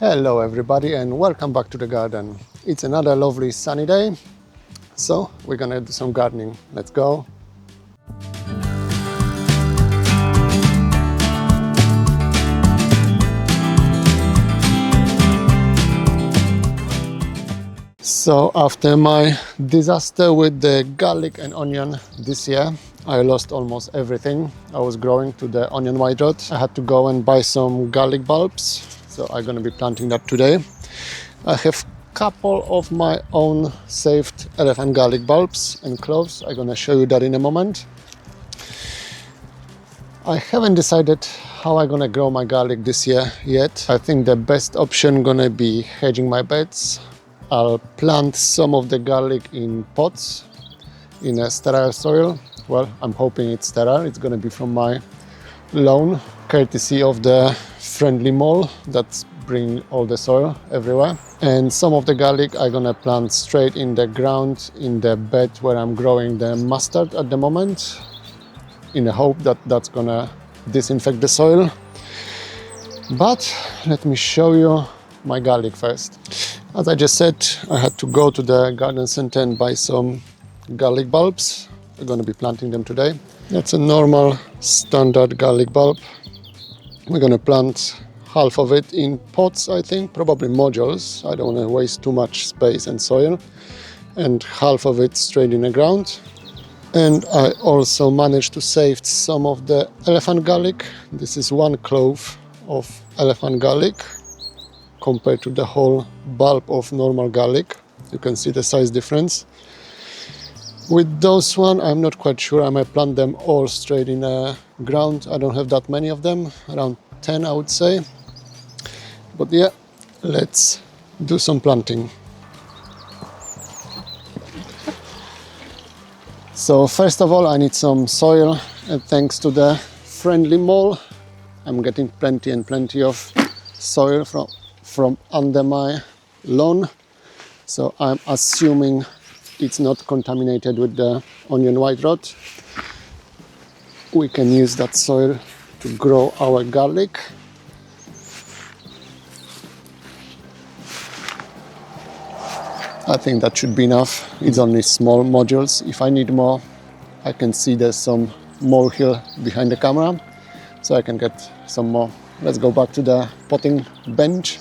Hello everybody and welcome back to the garden. It's another lovely sunny day, so we're gonna do some gardening. Let's go. So after my disaster with the garlic and onion this year, I lost almost everything I was growing to the onion white rot. I had to go and buy some garlic bulbs, so I'm gonna be planting that today. I have couple of my own saved elephant garlic bulbs and cloves. I'm gonna show you that in a moment. I haven't decided how I'm gonna grow my garlic this year yet. I think the best option gonna be hedging my beds. I'll plant some of the garlic in pots in a sterile soil. Well, I'm hoping it's sterile. It's gonna be from my lawn, courtesy of the friendly mole that's bring all the soil everywhere. And some of the garlic I'm gonna plant straight in the ground in the bed where I'm growing the mustard at the moment, in the hope that that's gonna disinfect the soil. But let me show you my garlic first. As I just said, I had to go to the garden center and buy some garlic bulbs. We're gonna be planting them today. That's a normal standard garlic bulb. We're gonna plant half of it in pots, I think, probably modules. I don't want to waste too much space and soil. And half of it straight in the ground. And I also managed to save some of the elephant garlic. This is 1 clove of elephant garlic compared to the whole bulb of normal garlic. You can see the size difference. With those one, I'm not quite sure. I might plant them all straight in the ground. I don't have that many of them, around 10 I would say. But yeah, let's do some planting. So first of all, I need some soil, and thanks to the friendly mole, I'm getting plenty and plenty of soil from under my lawn. So I'm assuming it's not contaminated with the onion white rot. We can use that soil to grow our garlic. I think that should be enough. It's only small modules. If I need more, I can see there's some molehill behind the camera, so I can get some more. Let's go back to the potting bench.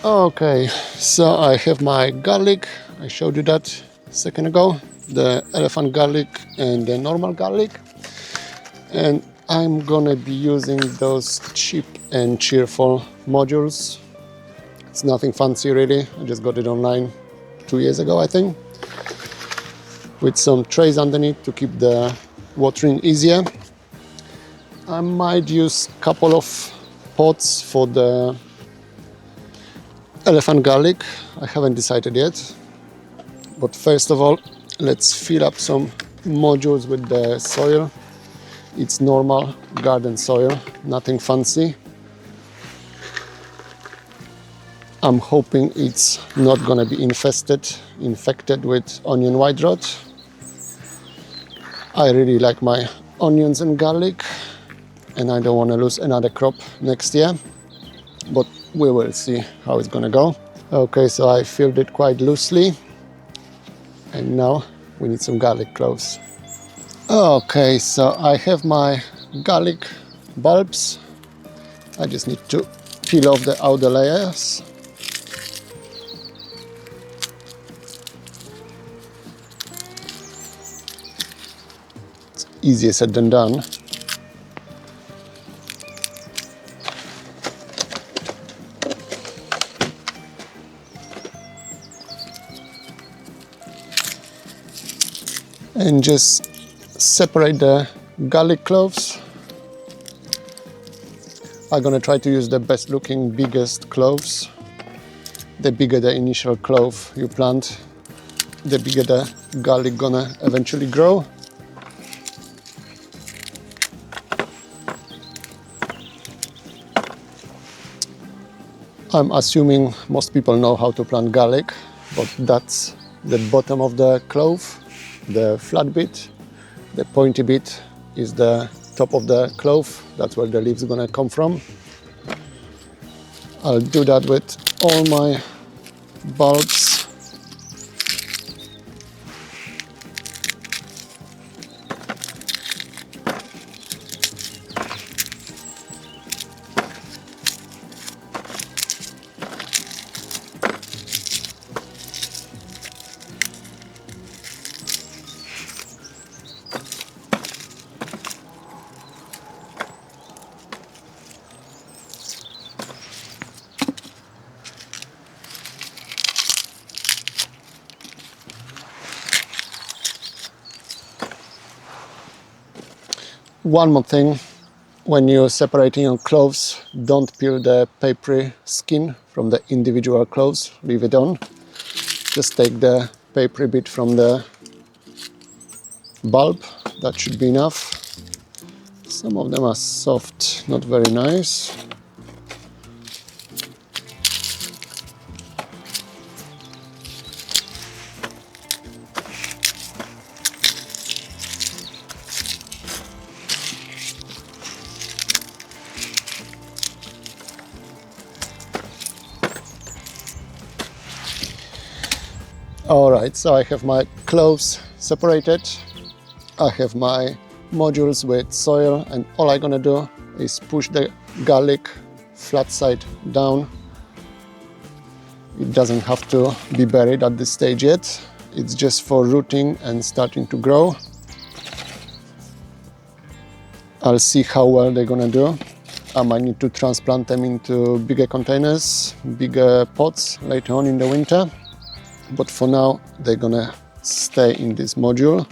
Okay, so I have my garlic. I showed you that a second ago. The elephant garlic and the normal garlic. And I'm gonna be using those cheap and cheerful modules. It's nothing fancy really. I just got it online 2 years ago, I think. With some trays underneath to keep the watering easier. I might use a couple of pots for the elephant garlic. I haven't decided yet. But first of all, let's fill up some modules with the soil. It's normal garden soil, nothing fancy. I'm hoping it's not gonna be infected with onion white rot. I really like my onions and garlic, and I don't want to lose another crop next year. But we will see how it's gonna go. Okay, so I filled it quite loosely. And now we need some garlic cloves. Okay, so I have my garlic bulbs. I just need to peel off the outer layers. It's easier said than done. And just separate the garlic cloves. I'm gonna try to use the best looking, biggest cloves. The bigger the initial clove you plant, the bigger the garlic gonna eventually grow. I'm assuming most people know how to plant garlic. but that's the bottom of the clove, the flat bit. The pointy bit is the top of the clove. That's where the leaves are gonna come from. I'll do that with all my bulbs. One more thing, when you're separating your cloves, don't peel the papery skin from the individual cloves, leave it on. Just take the papery bit from the bulb, that should be enough. Some of them are soft, not very nice. Alright, so I have my cloves separated. I have my modules with soil, and all I'm gonna do is push the garlic flat side down. It doesn't have to be buried at this stage yet. It's just for rooting and starting to grow. I'll see how well they're gonna do. I might need to transplant them into bigger containers, bigger pots later on in the winter. But for now, they're gonna stay in this module.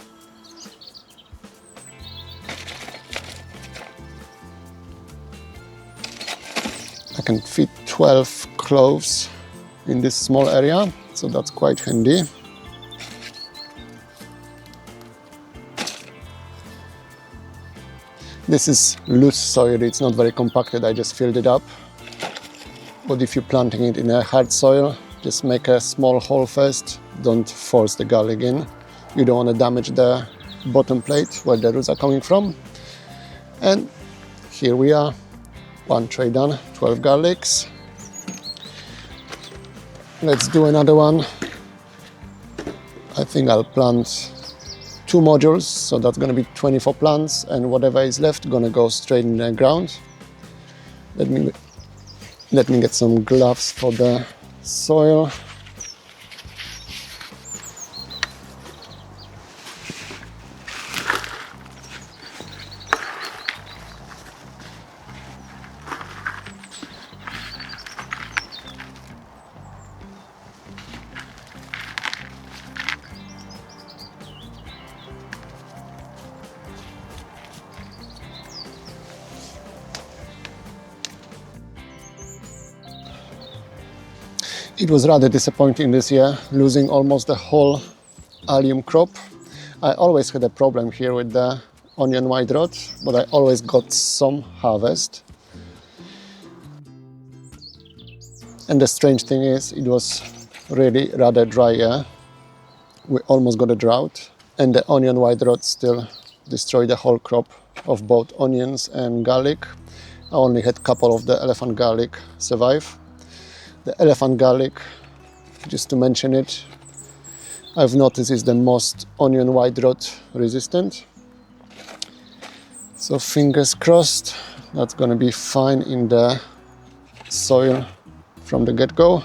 I can fit 12 cloves in this small area, so that's quite handy. This is loose soil, it's not very compacted, I just filled it up. But if you're planting it in a hard soil, just make a small hole first, don't force the garlic in. You don't want to damage the bottom plate where the roots are coming from. And here we are, one tray done, 12 garlics. Let's do another one. I think I'll plant 2 modules, so that's going to be 24 plants, and whatever is left going to go straight in the ground. Let me get some gloves for the soil. It was rather disappointing this year, losing almost the whole allium crop. I always had a problem here with the onion white rot, but I always got some harvest. And the strange thing is, it was really rather dry year. We almost got a drought, and the onion white rot still destroyed the whole crop of both onions and garlic. I only had a couple of the elephant garlic survive. The elephant garlic, just to mention it, I've noticed is the most onion white rot resistant. So fingers crossed, that's going to be fine in the soil from the get-go.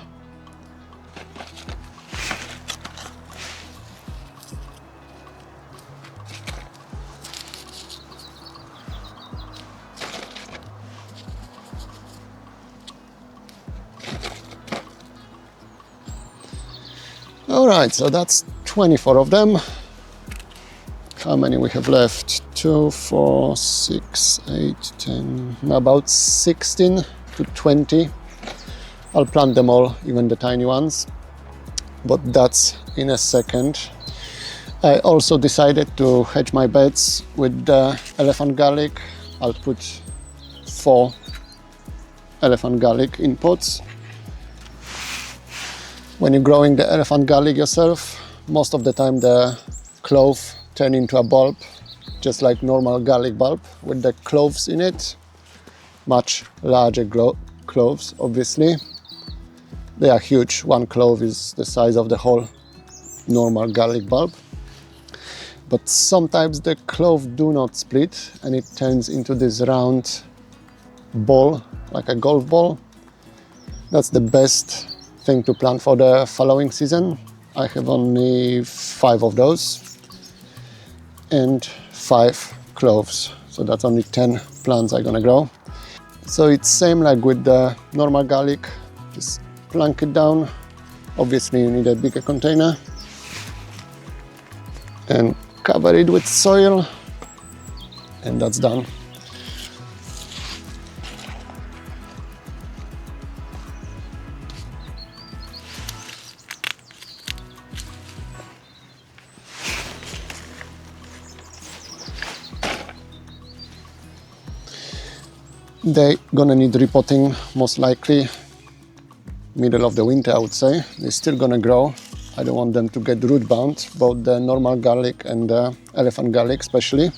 Alright, so that's 24 of them. How many we have left? 2, 4, 6, 8, 10, about 16 to 20. I'll plant them all, even the tiny ones, but that's in a second. I also decided to hedge my beds with the elephant garlic. I'll put 4 elephant garlic in pots. When you're growing the elephant garlic yourself, most of the time the clove turn into a bulb, just like normal garlic bulb with the cloves in it. Much larger cloves, obviously. They are huge. One clove is the size of the whole normal garlic bulb. But sometimes the clove do not split and it turns into this round ball, like a golf ball. That's the best thing to plant for the following season. I have only 5 of those and 5 cloves. So that's only 10 plants I'm gonna grow. So it's same like with the normal garlic. Just plunk it down. Obviously you need a bigger container. And cover it with soil. And that's done. They're gonna need repotting most likely middle of the winter, I would say. They're still gonna grow. I don't want them to get root bound, both the normal garlic and the elephant garlic especially.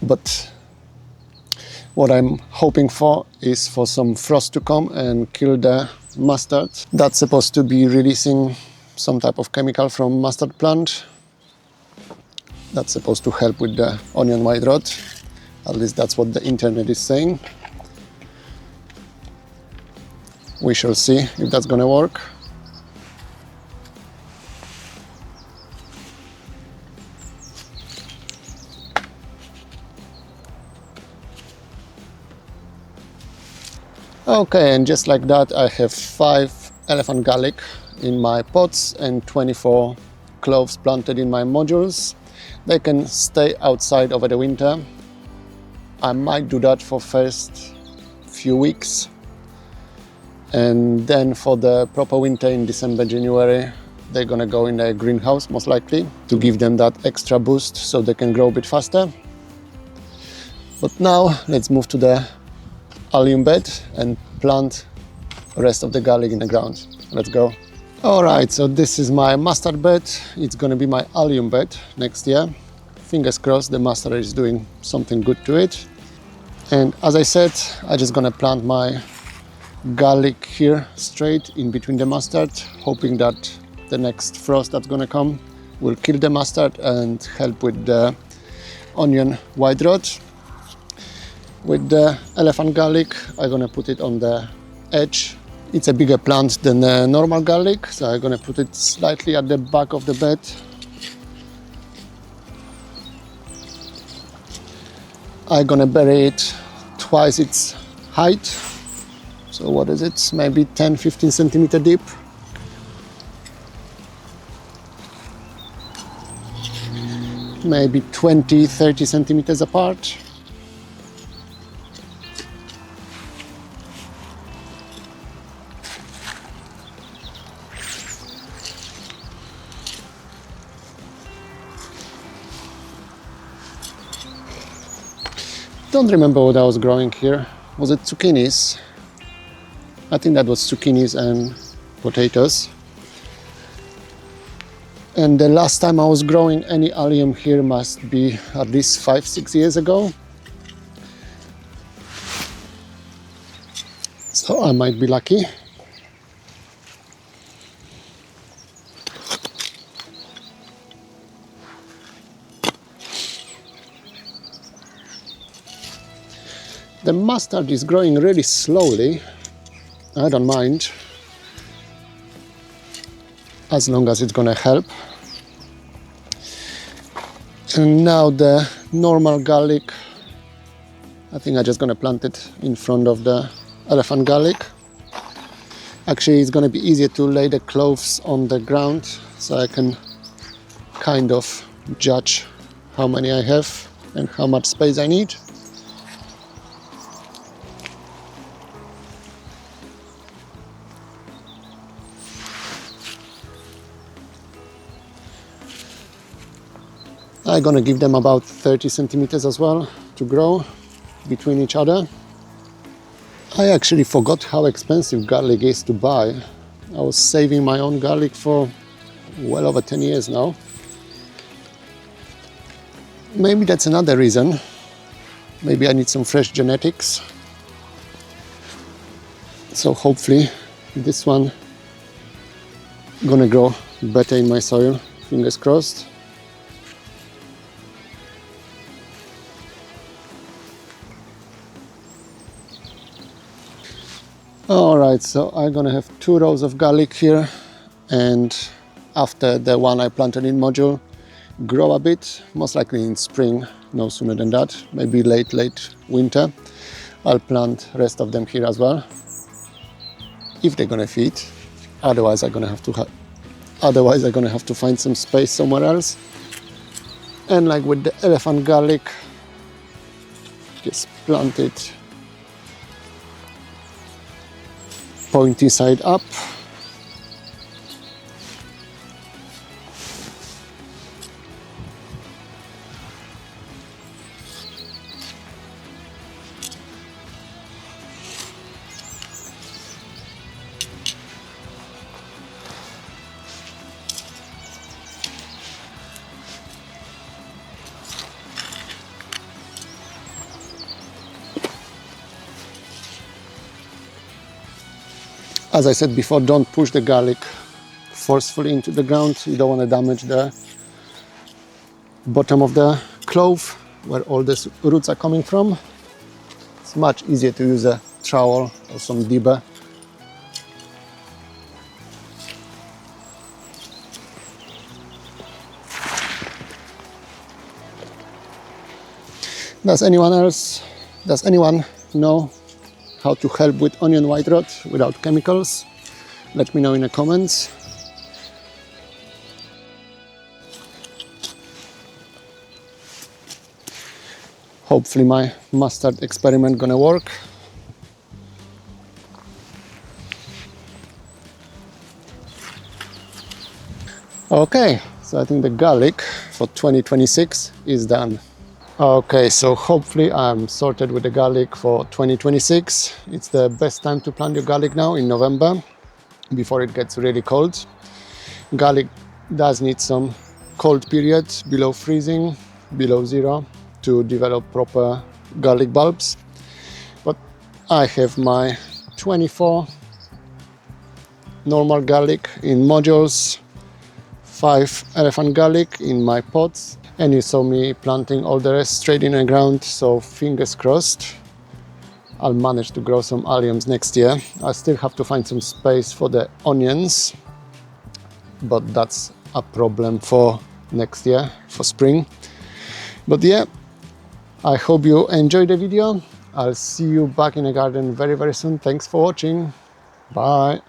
But what I'm hoping for is for some frost to come and kill the mustard. That's supposed to be releasing some type of chemical from mustard plant. That's supposed to help with the onion white rot. At least that's what the internet is saying. We shall see if that's gonna work. Okay, and just like that, I have 5 elephant garlic in my pots and 24 cloves planted in my modules. They can stay outside over the winter. I might do that for first few weeks. And then for the proper winter in December, January, they're gonna go in a greenhouse most likely to give them that extra boost so they can grow a bit faster. But now let's move to the allium bed and plant the rest of the garlic in the ground. Let's go. Alright, so this is my mustard bed. It's gonna be my allium bed next year. Fingers crossed the mustard is doing something good to it. And as I said, I'm just gonna plant my garlic here straight in between the mustard, hoping that the next frost that's gonna come will kill the mustard and help with the onion white rot. With the elephant garlic, I'm gonna put it on the edge. It's a bigger plant than the normal garlic, so I'm gonna put it slightly at the back of the bed. I'm gonna bury it twice its height. So what is it? Maybe 10-15 centimeter deep. Maybe 20-30 centimeters apart. Don't remember what I was growing here. Was it zucchinis? I think that was zucchinis and potatoes. And the last time I was growing any allium here must be at least 5-6 years ago. So I might be lucky. The mustard is growing really slowly. I don't mind, as long as it's gonna help. And now the normal garlic, I think I'm just gonna plant it in front of the elephant garlic. Actually, it's gonna be easier to lay the cloves on the ground, so I can kind of judge how many I have and how much space I need. I'm gonna give them about 30 centimeters as well to grow between each other. I actually forgot how expensive garlic is to buy. I was saving my own garlic for well over 10 years now. Maybe that's another reason. Maybe I need some fresh genetics. So hopefully this one gonna grow better in my soil, fingers crossed. Alright, so I'm gonna have 2 rows of garlic here, and after the one I planted in module grow a bit, most likely in spring, no sooner than that, maybe late winter, I'll plant rest of them here as well, if they're gonna feed. Otherwise I'm gonna have to find some space somewhere else. And like with the elephant garlic, just plant it pointy side up. As I said before, don't push the garlic forcefully into the ground. You don't want to damage the bottom of the clove where all the roots are coming from. It's much easier to use a trowel or some dibber. Does anyone know how to help with onion white rot without chemicals? Let me know in the comments. Hopefully my mustard experiment gonna work. Okay, so I think the garlic for 2026 is done. Okay, so hopefully I'm sorted with the garlic for 2026. It's the best time to plant your garlic now, in November, before it gets really cold. Garlic does need some cold periods below freezing, below zero, to develop proper garlic bulbs. But I have my 24 normal garlic in modules, 5 elephant garlic in my pots, and you saw me planting all the rest straight in the ground, so fingers crossed I'll manage to grow some alliums next year. I still have to find some space for the onions, but that's a problem for next year, for spring. But yeah, I hope you enjoyed the video. I'll see you back in the garden very soon. Thanks for watching. Bye.